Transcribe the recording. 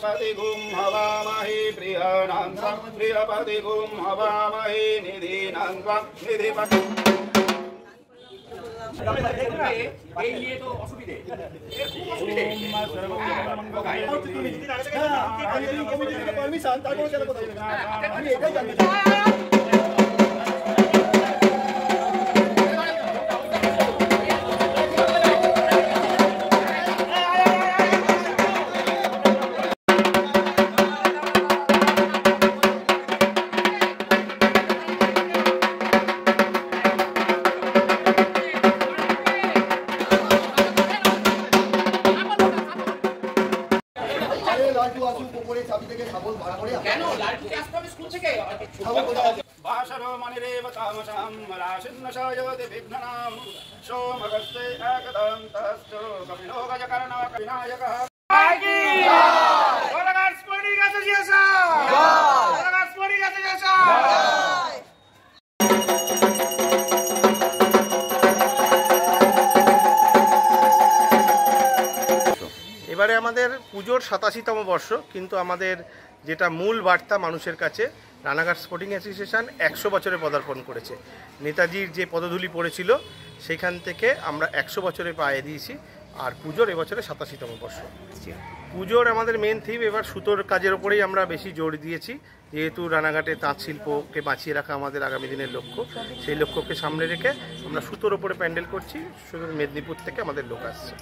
प्रियपतिगुं हवामहे प्रियाणां त्वं प्रियपतिगुं हवामहे निधीनां त्वं निधिपति এই নিয়ে তো অসুবিধে এবারে আমাদের পুজোর 87তম বর্ষ, কিন্তু আমাদের যেটা মূল বার্তা মানুষের কাছে, রানাঘাট স্পোর্টিং অ্যাসোসিয়েশন 100 বছরে পদার্পণ করেছে। নেতাজির যে পদধূলি পড়েছিল সেখান থেকে আমরা 100 বছরে পায়ে দিয়েছি। আর পুজোর এবছরে 87তম বর্ষ। পুজোর আমাদের মেন থিম এবার সুতোর কাজের ওপরেই আমরা বেশি জোর দিয়েছি, যেহেতু রানাঘাটে তাঁত শিল্পকে বাঁচিয়ে রাখা আমাদের আগামী দিনের লক্ষ্য। সেই লক্ষ্যকে সামনে রেখে আমরা সুতোর ওপরে প্যান্ডেল করছি। শুধু মেদিনীপুর থেকে আমাদের লোক আসছে।